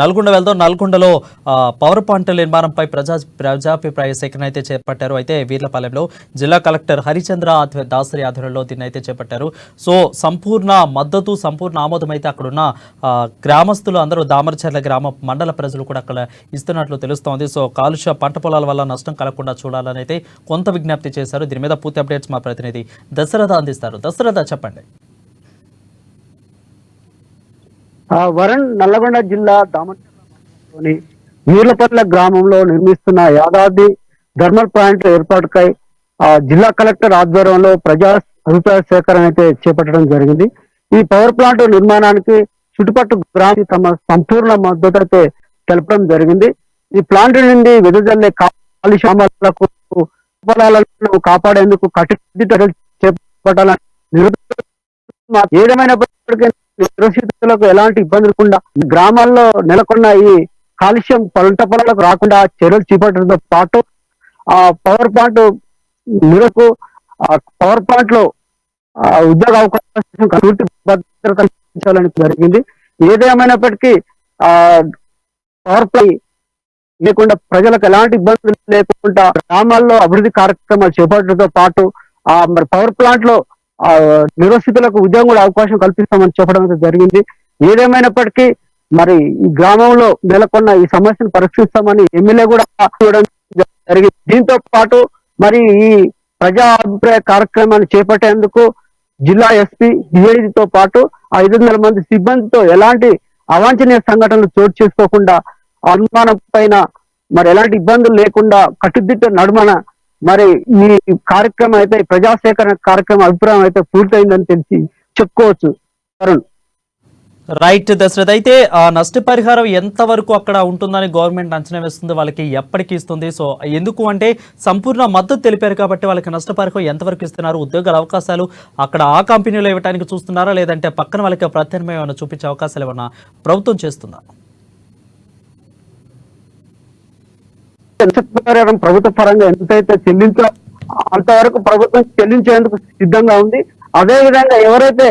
నల్గొండ వెళ్దాం. నల్గొండలో power plant నిర్మాణంపై ప్రజాభిప్రాయ సేకరణ అయితే చేపట్టారు. అయితే వీర్లపాలెంలో జిల్లా కలెక్టర్ హరిచంద్ర దాసరి ఆధ్వర్యంలో దీన్ని అయితే చేపట్టారు. సో సంపూర్ణ మద్దతు, సంపూర్ణ ఆమోదం అయితే అక్కడున్న గ్రామస్తులు అందరూ, దామరచర్ల గ్రామ మండల ప్రజలు కూడా అక్కడ ఇస్తున్నట్లు తెలుస్తోంది. సో కాలుష్య పంట పొలాల వల్ల నష్టం కలగకుండా చూడాలని అయితే కొంత విజ్ఞప్తి చేశారు. దీని మీద పూర్తి అప్డేట్స్ మా ప్రతినిధి దశరథ అందిస్తారు. దశరథ, చెప్పండి. వరుణ్, నల్లగొండ జిల్లా దామరచర్లలోని వీర్లపట్ల గ్రామంలో నిర్మిస్తున్న యాదాద్రి థర్మల్ ప్లాంట్ ఏర్పాటుకై జిల్లా కలెక్టర్ ఆధ్వర్యంలో ప్రజా అభిప్రాయ సేకరణ అయితే చేపట్టడం జరిగింది. ఈ పవర్ ప్లాంట్ నిర్మాణానికి చుట్టుపక్కల గ్రామం తమ సంపూర్ణ మద్దతు అయితే తెలపడం జరిగింది. ఈ ప్లాంట్ నుండి వెదజల్లే కాలుష్యాలకు పొలాలను కాపాడేందుకు కట్టుదిట్టలు చేపట్టాలని ఏదేమైనప్పటికీ నిరసితులకు ఎలాంటి ఇబ్బంది లేకుండా గ్రామాల్లో నెలకొన్న ఈ కాలుష్యం పంట పొలాలకు రాకుండా చర్యలు చేపట్టడంతో పాటు ఆ పవర్ ప్లాంట్ నిరకు పవర్ ప్లాంట్ లో ఉద్యోగ అవకాశం పూర్తి భద్రత కల్పించాలని జరిగింది. ఏదేమైనప్పటికీ పవర్ ప్లాంట్ లేకుండా ప్రజలకు ఎలాంటి ఇబ్బందులు లేకుండా గ్రామాల్లో అభివృద్ధి కార్యక్రమాలు చేపట్టడంతో పాటు మరి పవర్ ప్లాంట్ లో నిరసితులకు ఉద్యోగం కూడా అవకాశం కల్పిస్తామని చెప్పడం జరిగింది. ఏదేమైనప్పటికీ మరి ఈ గ్రామంలో నెలకొన్న ఈ సమస్యను పరిష్కరిస్తామని ఎమ్మెల్యే కూడా చూడడం జరిగింది. దీంతో పాటు మరి ఈ ప్రజా అభిప్రాయ కార్యక్రమాన్ని చేపట్టేందుకు జిల్లా ఎస్పీ డిఐజీతో పాటు 500 మంది సిబ్బందితో ఎలాంటి అవాంఛనీయ సంఘటనలు చోటు చేసుకోకుండా అనుమానం పైన మరి ఎలాంటి ఇబ్బందులు లేకుండా కట్టుదిట్ట నడుమన మరి ఈ కార్యక్రమం అయితే ప్రజా సేకరణ కార్యక్రమం అభిప్రాయం అయితే పూర్తయిందని తెలిసి చెప్పుకోవచ్చు. వరుణ్, రైట్ దశరథ్. అయితే నష్టపరిహారం ఎంతవరకు అక్కడ ఉంటుందని గవర్నమెంట్ అంచనా వేస్తుంది, వాళ్ళకి ఎప్పటికి ఇస్తుంది? సో ఎందుకు అంటే సంపూర్ణ మద్దతు తెలిపారు కాబట్టి వాళ్ళకి నష్టపరిహారం ఎంతవరకు ఇస్తున్నారు? ఉద్యోగాల అవకాశాలు అక్కడ ఆ కంపెనీలో ఇవ్వడానికి చూస్తున్నారా, లేదంటే పక్కన వాళ్ళకి ప్రత్యామ్నాయం ఏమైనా చూపించే అవకాశాలు ఏమన్నా ప్రభుత్వం చేస్తుందా? నష్టపరిహారం ప్రభుత్వ పరంగా ఎంతైతే చెల్లించో అంతవరకు ప్రభుత్వం చెల్లించేందుకు సిద్ధంగా ఉంది. అదే విధంగా ఎవరైతే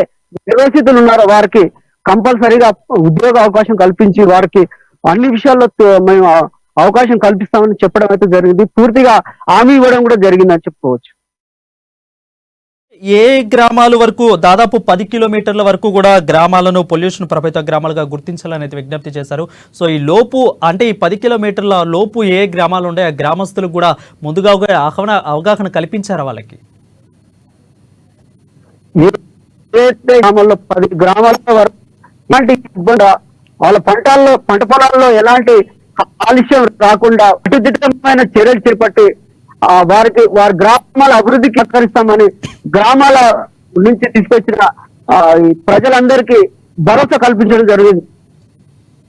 నిర్వసితులు ఉన్నారో వారికి కంపల్సరీగా ఉద్యోగ అవకాశం కల్పించి వారికి అన్ని విషయాల్లో మేము అవకాశం కల్పిస్తామని చెప్పడం అయితే జరిగింది. పూర్తిగా హామీ ఇవ్వడం కూడా జరిగిందని చెప్పుకోవచ్చు. ఏ గ్రామాల వరకు, దాదాపు 10 కిలోమీటర్ల వరకు కూడా గ్రామాలను పొల్యూషన్ ప్రభావిత గ్రామాలుగా గుర్తించాలని అయితే విజ్ఞప్తి చేశారు. సో ఈ లోపు అంటే ఈ 10 కిలోమీటర్ల లోపు ఏ గ్రామాలు ఉండే ఆ గ్రామస్తులకు కూడా ముందుగా అవగాహన కల్పించారా వాళ్ళకి? గ్రామాల్లో 10 గ్రామాల వరకు ఎలాంటి ఇబ్బంది, వాళ్ళ పంట పొలాల్లో ఎలాంటి కాలుష్యం రాకుండా కట్టుదిట్టమైన చర్యలు చేపట్టి వారి గ్రామాల అభివృద్ధికి సహకరిస్తామని గ్రామాల నుంచి తీసుకొచ్చిన ప్రజలందరికీ భరోసా కల్పించడం జరిగింది.